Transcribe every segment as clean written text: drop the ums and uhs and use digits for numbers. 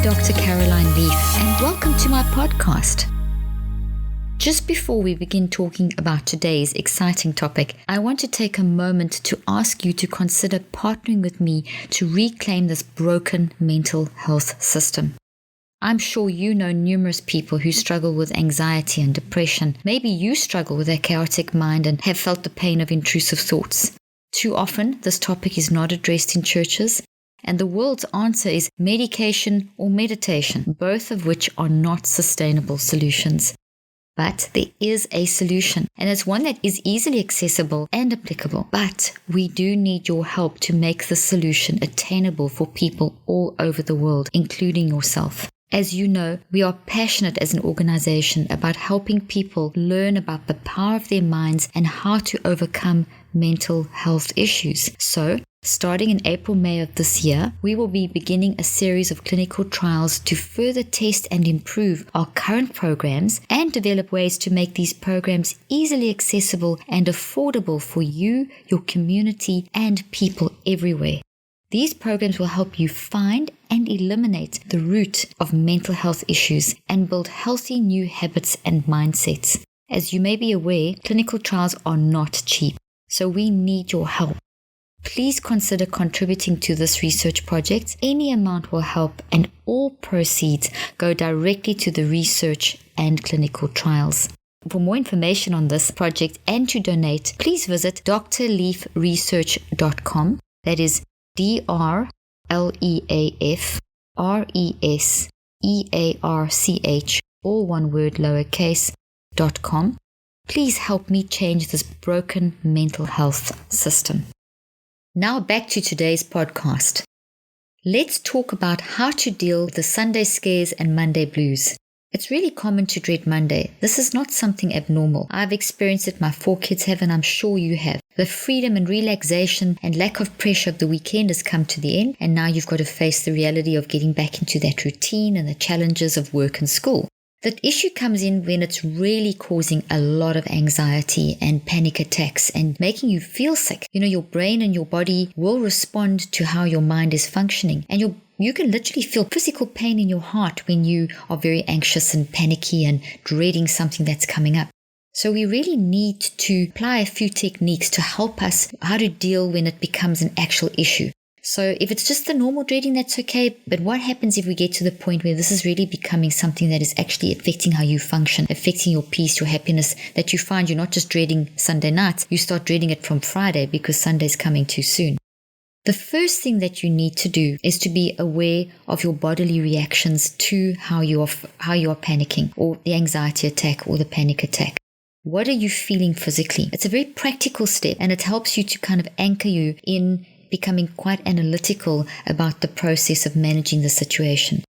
Dr. Caroline Leaf, and welcome to my podcast. Just before we begin talking about today's exciting topic, I want to take a moment to ask you to consider partnering with me to reclaim this broken mental health system. I'm sure you know numerous people who struggle with anxiety and depression. Maybe you struggle with a chaotic mind and have felt the pain of intrusive thoughts. Too often, this topic is not addressed in churches, and the world's answer is medication or meditation, both of which are not sustainable solutions. But there is a solution, and it's one that is easily accessible and applicable. But we do need your help to make the solution attainable for people all over the world, including yourself. As you know, we are passionate as an organization about helping people learn about the power of their minds and how to overcome mental health issues. So, starting in April-May of this year, we will be beginning a series of clinical trials to further test and improve our current programs and develop ways to make these programs easily accessible and affordable for you, your community, and people everywhere. These programs will help you find and eliminate the root of mental health issues and build healthy new habits and mindsets. As you may be aware, clinical trials are not cheap, so we need your help. Please consider contributing to this research project. Any amount will help, and all proceeds go directly to the research and clinical trials. For more information on this project and to donate, please visit drleafresearch.com. That is DRLEAFRESEARCH, all one word lowercase.com. Please help me change this broken mental health system. Now back to today's podcast. Let's talk about how to deal with the Sunday scares and Monday blues. It's really common to dread Monday. This is not something abnormal. I've experienced it, my 4 kids have, and I'm sure you have. The freedom and relaxation and lack of pressure of the weekend has come to the end, and now you've got to face the reality of getting back into that routine and the challenges of work and school. The issue comes in when it's really causing a lot of anxiety and panic attacks and making you feel sick. Your brain and your body will respond to how your mind is functioning, and you can literally feel physical pain in your heart when you are very anxious and panicky and dreading something that's coming up. So we really need to apply a few techniques to help us how to deal when it becomes an actual issue. So if it's just the normal dreading, that's okay. But what happens if we get to the point where this is really becoming something that is actually affecting how you function, affecting your peace, your happiness, that you find you're not just dreading Sunday nights, you start dreading it from Friday because Sunday's coming too soon. The first thing that you need to do is to be aware of your bodily reactions to how you are panicking, or the anxiety attack or the panic attack. What are you feeling physically? It's a very practical step, and it helps you to kind of anchor you in becoming quite analytical about the process of managing the situation.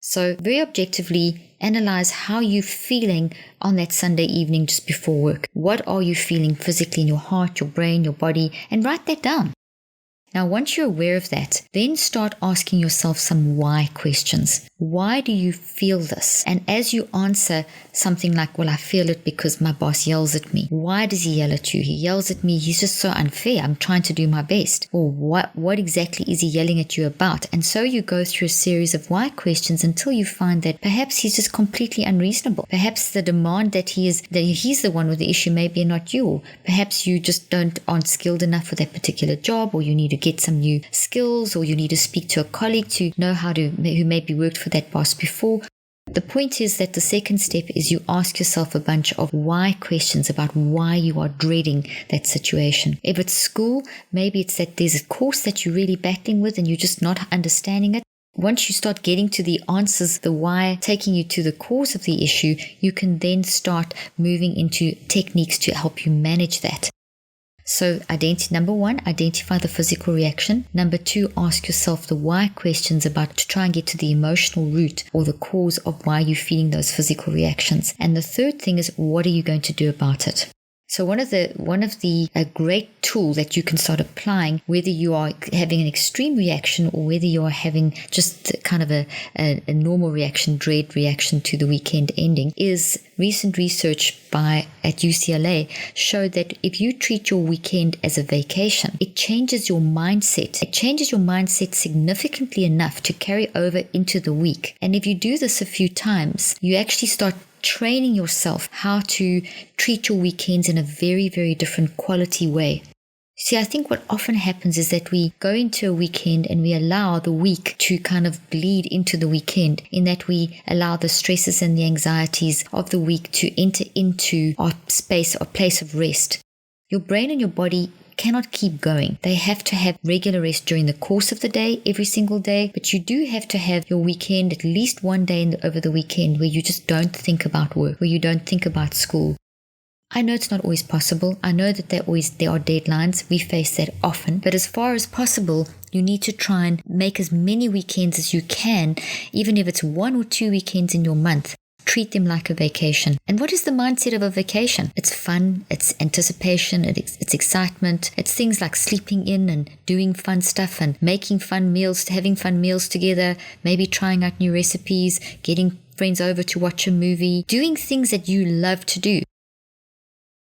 So very objectively analyze how you're feeling on that Sunday evening just before work. What are you feeling physically in your heart, your brain, your body, and write that down. Now, once you're aware of that, then start asking yourself some why questions. Why do you feel this? And as you answer something like, well, I feel it because my boss yells at me. Why does he yell at you? He yells at me. He's just so unfair. I'm trying to do my best. Or what exactly is he yelling at you about? And so you go through a series of why questions until you find that perhaps he's just completely unreasonable. Perhaps the demand that he's the one with the issue, maybe not you. Or perhaps you just aren't skilled enough for that particular job, or you need to get some new skills, or you need to speak to a colleague to know who maybe worked for that boss before. The point is that the second step is you ask yourself a bunch of why questions about why you are dreading that situation. If it's school, maybe it's that there's a course that you're really battling with and you're just not understanding it. Once you start getting to the answers, the why, taking you to the cause of the issue, you can then start moving into techniques to help you manage that. So number 1, identify the physical reaction. Number 2, ask yourself the why questions to try and get to the emotional root or the cause of why you're feeling those physical reactions. And the third thing is, what are you going to do about it? So one of the a great tool that you can start applying, whether you are having an extreme reaction or whether you are having just kind of a normal reaction, dread reaction to the weekend ending, is recent research at UCLA showed that if you treat your weekend as a vacation, it changes your mindset. It changes your mindset significantly enough to carry over into the week. And if you do this a few times, you actually start training yourself how to treat your weekends in a very, very different quality way. See, I think what often happens is that we go into a weekend and we allow the week to kind of bleed into the weekend, in that we allow the stresses and the anxieties of the week to enter into our space or place of rest. Your brain and your body cannot keep going. They have to have regular rest during the course of the day, every single day, but you do have to have your weekend, at least one day over the weekend, where you just don't think about work, where you don't think about school. I know it's not always possible. I know that there are deadlines. We face that often. But as far as possible, you need to try and make as many weekends as you can, even if it's 1 or 2 weekends in your month. Treat them like a vacation. And what is the mindset of a vacation? It's fun, it's anticipation, it's excitement, it's things like sleeping in and doing fun stuff and making fun meals, having fun meals together, maybe trying out new recipes, getting friends over to watch a movie, doing things that you love to do.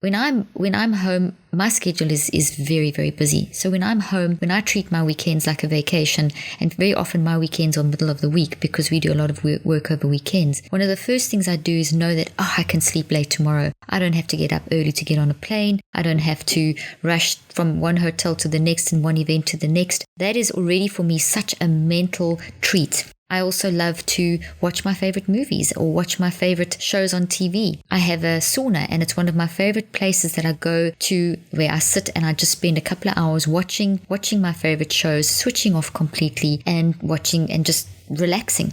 When I'm home, my schedule is very, very busy. So when I'm home, when I treat my weekends like a vacation, and very often my weekends are middle of the week because we do a lot of work over weekends, one of the first things I do is know that, I can sleep late tomorrow. I don't have to get up early to get on a plane. I don't have to rush from one hotel to the next and one event to the next. That is already for me such a mental treat. I also love to watch my favorite movies or watch my favorite shows on TV. I have a sauna, and it's one of my favorite places that I go to, where I sit and I just spend a couple of hours watching my favorite shows, switching off completely and watching and just relaxing.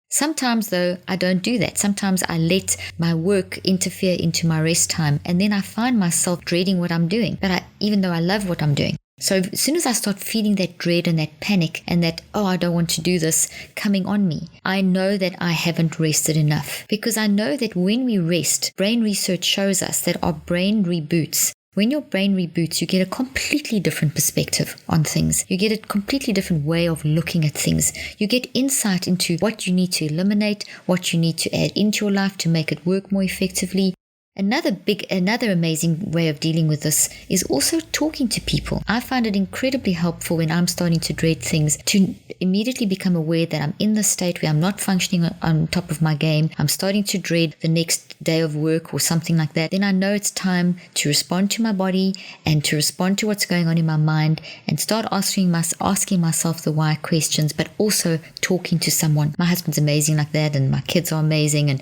Sometimes though, I don't do that. Sometimes I let my work interfere into my rest time, and then I find myself dreading what I'm doing, even though I love what I'm doing. So as soon as I start feeling that dread and that panic and that, I don't want to do this coming on me, I know that I haven't rested enough. Because I know that when we rest, brain research shows us that our brain reboots. When your brain reboots, you get a completely different perspective on things. You get a completely different way of looking at things. You get insight into what you need to eliminate, what you need to add into your life to make it work more effectively. Another amazing way of dealing with this is also talking to people. I find it incredibly helpful when I'm starting to dread things to immediately become aware that I'm in this state where I'm not functioning on top of my game. I'm starting to dread the next day of work or something like that. Then I know it's time to respond to my body and to respond to what's going on in my mind and start asking myself the why questions, but also talking to someone. My husband's amazing like that, and my kids are amazing, and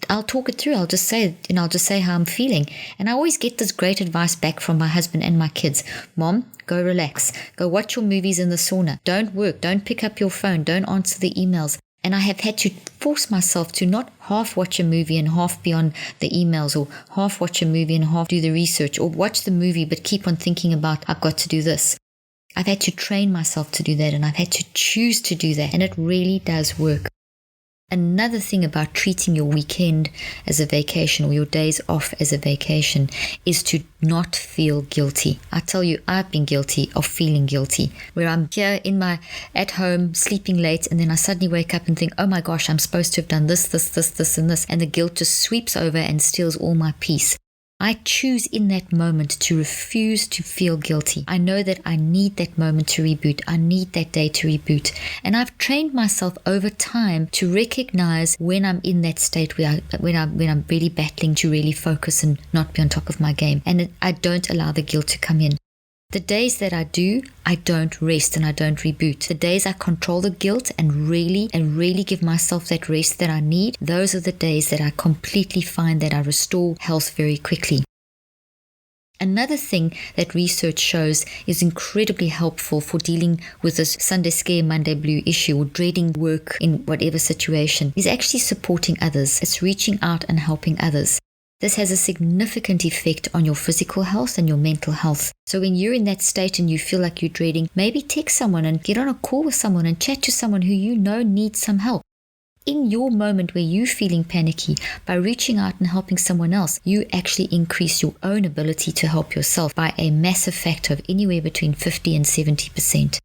I'll talk it through. I'll just say how I'm feeling. And I always get this great advice back from my husband and my kids. Mom, go relax. Go watch your movies in the sauna. Don't work. Don't pick up your phone. Don't answer the emails. And I have had to force myself to not half watch a movie and half be on the emails, or half watch a movie and half do the research, or watch the movie but keep on thinking about, I've got to do this. I've had to train myself to do that, and I've had to choose to do that. And it really does work. Another thing about treating your weekend as a vacation, or your days off as a vacation, is to not feel guilty. I tell you, I've been guilty of feeling guilty, where I'm here at home sleeping late, and then I suddenly wake up and think, oh my gosh, I'm supposed to have done this, and this, and the guilt just sweeps over and steals all my peace. I choose in that moment to refuse to feel guilty. I know that I need that moment to reboot. I need that day to reboot. And I've trained myself over time to recognize when I'm in that state when I'm really battling to really focus and not be on top of my game. And I don't allow the guilt to come in. The days that I do, I don't rest and I don't reboot. The days I control the guilt and really give myself that rest that I need, those are the days that I completely find that I restore health very quickly. Another thing that research shows is incredibly helpful for dealing with this Sunday scare, Monday blue issue, or dreading work in whatever situation, is actually supporting others. It's reaching out and helping others. This has a significant effect on your physical health and your mental health. So when you're in that state and you feel like you're dreading, maybe text someone and get on a call with someone and chat to someone who you know needs some help. in your moment where you're feeling panicky, by reaching out and helping someone else, you actually increase your own ability to help yourself by a massive factor of anywhere between 50 and 70%.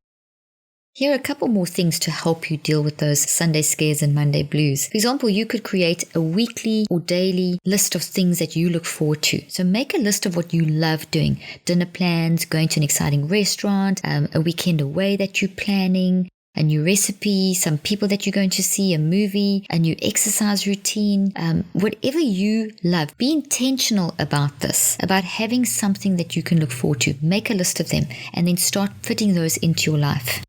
Here are a couple more things to help you deal with those Sunday scares and Monday blues. For example, you could create a weekly or daily list of things that you look forward to. So make a list of what you love doing. Dinner plans, going to an exciting restaurant, a weekend away that you're planning, a new recipe, some people that you're going to see, a movie, a new exercise routine, whatever you love. Be intentional about this, about having something that you can look forward to. Make a list of them and then start fitting those into your life.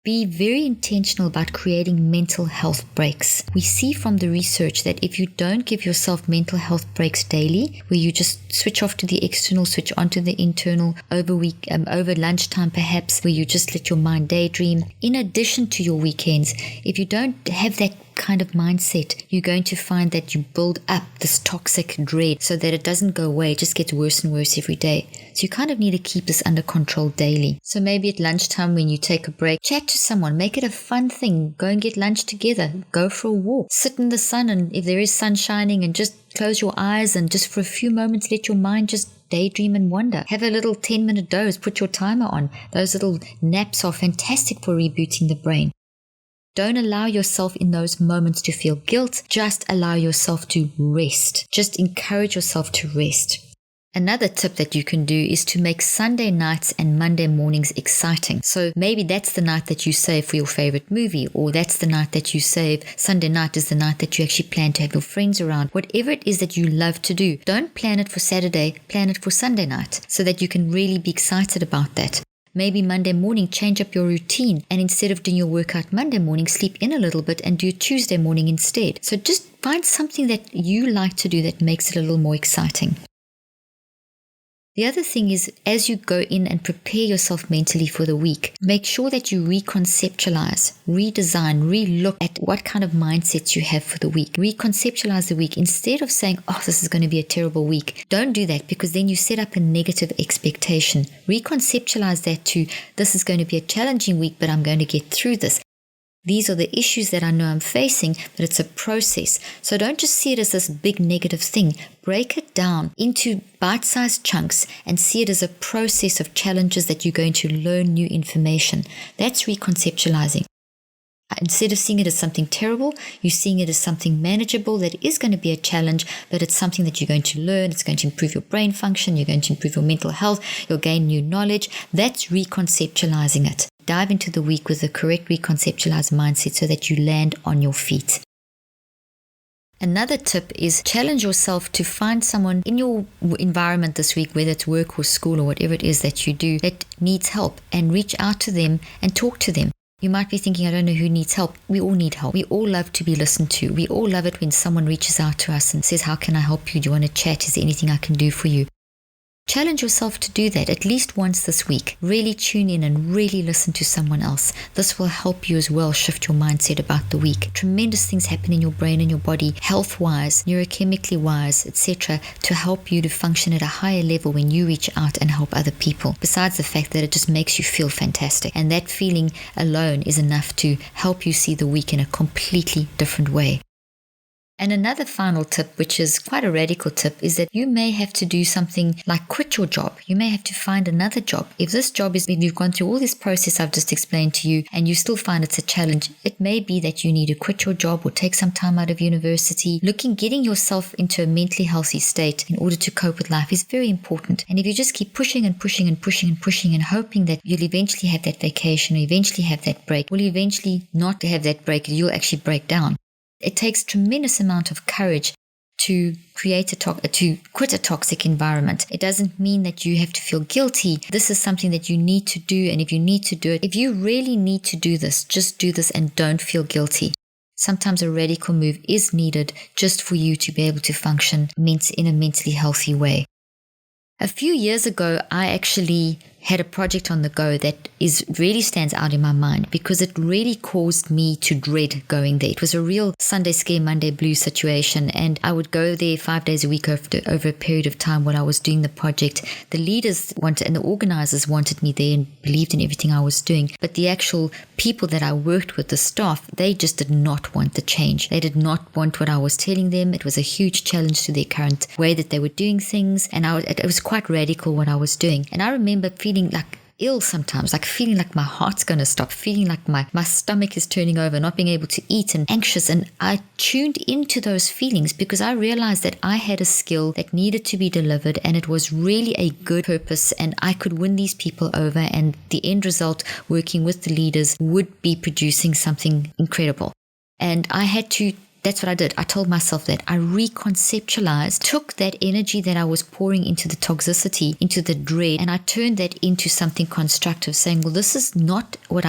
Be very intentional about creating mental health breaks. We see from the research that if you don't give yourself mental health breaks daily, where you just switch off to the external, switch onto the internal over lunchtime perhaps, where you just let your mind daydream, in addition to your weekends, if you don't have that kind of mindset, you're going to find that you build up this toxic dread so that it doesn't go away. It just gets worse and worse every day. So you kind of need to keep this under control daily. So maybe at lunchtime when you take a break, chat to someone, make it a fun thing. Go and get lunch together. Go for a walk. Sit in the sun, and if there is sun shining, and just close your eyes and just for a few moments let your mind just daydream and wander. Have a little 10-minute doze. Put your timer on. Those little naps are fantastic for rebooting the brain. Don't allow yourself in those moments to feel guilt. Just allow yourself to rest. Just encourage yourself to rest. Another tip that you can do is to make Sunday nights and Monday mornings exciting. So maybe that's the night that you save for your favorite movie, or that's the night that you save. Sunday night is the night that you actually plan to have your friends around. Whatever it is that you love to do, don't plan it for Saturday, plan it for Sunday night so that you can really be excited about that. Maybe Monday morning, change up your routine, and instead of doing your workout Monday morning, sleep in a little bit and do it Tuesday morning instead. So just find something that you like to do that makes it a little more exciting. The other thing is, as you go in and prepare yourself mentally for the week, make sure that you reconceptualize, redesign, relook at what kind of mindsets you have for the week. Reconceptualize the week. Instead of saying, oh, this is going to be a terrible week, don't do that, because then you set up a negative expectation. Reconceptualize that to, this is going to be a challenging week, but I'm going to get through this. These are the issues that I know I'm facing, but it's a process. So don't just see it as this big negative thing. Break it down into bite-sized chunks and see it as a process of challenges that you're going to learn new information. That's reconceptualizing. Instead of seeing it as something terrible, you're seeing it as something manageable that is going to be a challenge, but it's something that you're going to learn. It's going to improve your brain function. You're going to improve your mental health. You'll gain new knowledge. That's reconceptualizing it. Dive into the week with the correct reconceptualized mindset so that you land on your feet. Another tip is challenge yourself to find someone in your environment this week, whether it's work or school or whatever it is that you do, that needs help, and reach out to them and talk to them. You might be thinking, I don't know who needs help. We all need help. We all love to be listened to. We all love it when someone reaches out to us and says, how can I help you? Do you want to chat? Is there anything I can do for you? Challenge yourself to do that at least once this week. Really tune in and really listen to someone else. This will help you as well shift your mindset about the week. Tremendous things happen in your brain and your body, health-wise, neurochemically wise, etc., to help you to function at a higher level when you reach out and help other people. Besides the fact that it just makes you feel fantastic. And that feeling alone is enough to help you see the week in a completely different way. And another final tip, which is quite a radical tip, is that you may have to do something like quit your job. You may have to find another job. If this job is, if you've gone through all this process I've just explained to you and you still find it's a challenge, it may be that you need to quit your job or take some time out of university. Getting yourself into a mentally healthy state in order to cope with life is very important. And if you just keep pushing and pushing and pushing and pushing and hoping that you'll eventually have that vacation or eventually have that break, well, eventually not to have that break, you'll actually break down. It takes tremendous amount of courage to to quit a toxic environment. It doesn't mean that you have to feel guilty. This is something that you need to do, and if you need to do it, if you really need to do this, just do this and don't feel guilty. Sometimes a radical move is needed just for you to be able to function in a mentally healthy way. A few years ago, I actually had a project on the go that really stands out in my mind because it really caused me to dread going there. It was a real Sunday scare, Monday blues situation, and I would go there 5 days a week over a period of time while I was doing the project. The leaders wanted and the organizers wanted me there and believed in everything I was doing, but the actual people that I worked with, the staff, they just did not want the change. They did not want what I was telling them. It was a huge challenge to their current way that they were doing things, and it was quite radical what I was doing. And I remember feeling like ill sometimes, like feeling like my heart's going to stop, feeling like my stomach is turning over, not being able to eat and anxious. And I tuned into those feelings because I realized that I had a skill that needed to be delivered, and it was really a good purpose, and I could win these people over, and the end result, working with the leaders, would be producing something incredible. And that's what I did. I told myself that. I reconceptualized, took that energy that I was pouring into the toxicity, into the dread, and I turned that into something constructive, saying, well, this is not what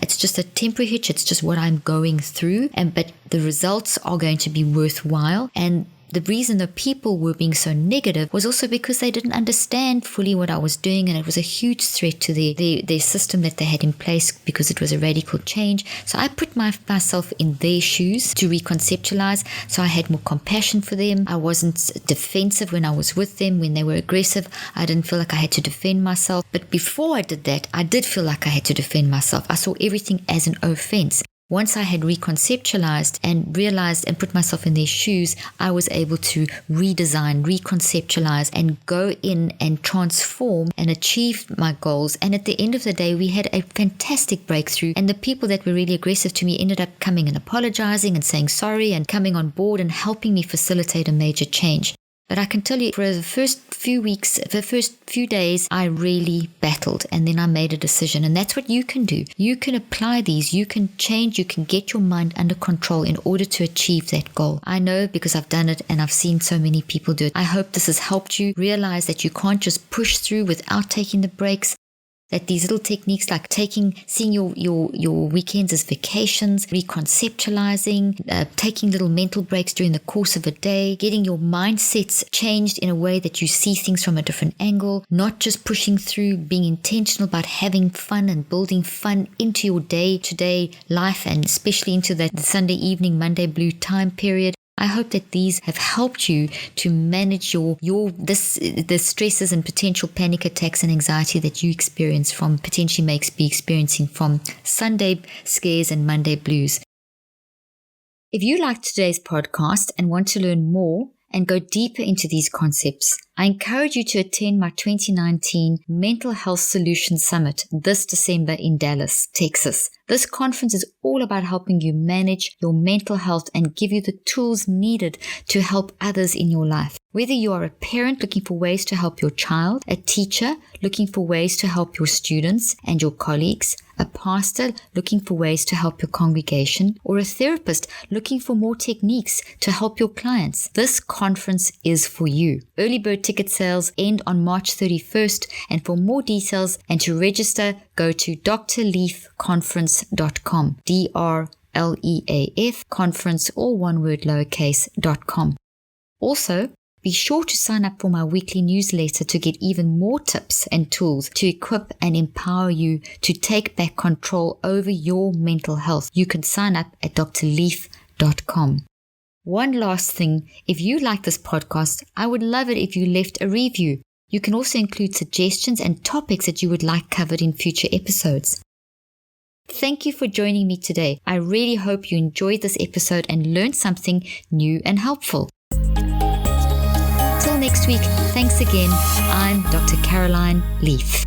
it's just a temporary hitch. It's just what I'm going through. But the results are going to be worthwhile. And the reason the people were being so negative was also because they didn't understand fully what I was doing, and it was a huge threat to their system that they had in place because it was a radical change. So I put myself in their shoes to reconceptualize. So I had more compassion for them. I wasn't defensive when I was with them. When they were aggressive, I didn't feel like I had to defend myself. But before I did that, I did feel like I had to defend myself. I saw everything as an offense. Once I had reconceptualized and realized and put myself in their shoes, I was able to redesign, reconceptualize, and go in and transform and achieve my goals. And at the end of the day, we had a fantastic breakthrough. And the people that were really aggressive to me ended up coming and apologizing and saying sorry and coming on board and helping me facilitate a major change. But I can tell you, for the first few weeks, the first few days, I really battled, and then I made a decision. And that's what you can do. You can apply these, you can change, you can get your mind under control in order to achieve that goal. I know because I've done it and I've seen so many people do it. I hope this has helped you realize that you can't just push through without taking the breaks. That these little techniques like seeing your weekends as vacations, reconceptualizing, taking little mental breaks during the course of a day, getting your mindsets changed in a way that you see things from a different angle, not just pushing through, being intentional about having fun and building fun into your day-to-day life, and especially into that Sunday evening, Monday blue time period. I hope that these have helped you to manage the stresses and potential panic attacks and anxiety that you experience from potentially may be experiencing from Sunday scares and Monday blues. If you liked today's podcast and want to learn more and go deeper into these concepts, I encourage you to attend my 2019 Mental Health Solutions Summit this December in Dallas, Texas. This conference is all about helping you manage your mental health and give you the tools needed to help others in your life. Whether you are a parent looking for ways to help your child, a teacher looking for ways to help your students and your colleagues, a pastor looking for ways to help your congregation, or a therapist looking for more techniques to help your clients, this conference is for you. Early bird ticket sales end on March 31st, and for more details and to register, go to drleafconference.com, DRLEAF conference, all one word lowercase.com. Also, be sure to sign up for my weekly newsletter to get even more tips and tools to equip and empower you to take back control over your mental health. You can sign up at drleaf.com. One last thing, if you like this podcast, I would love it if you left a review. You can also include suggestions and topics that you would like covered in future episodes. Thank you for joining me today. I really hope you enjoyed this episode and learned something new and helpful. Till next week, thanks again. I'm Dr. Caroline Leaf.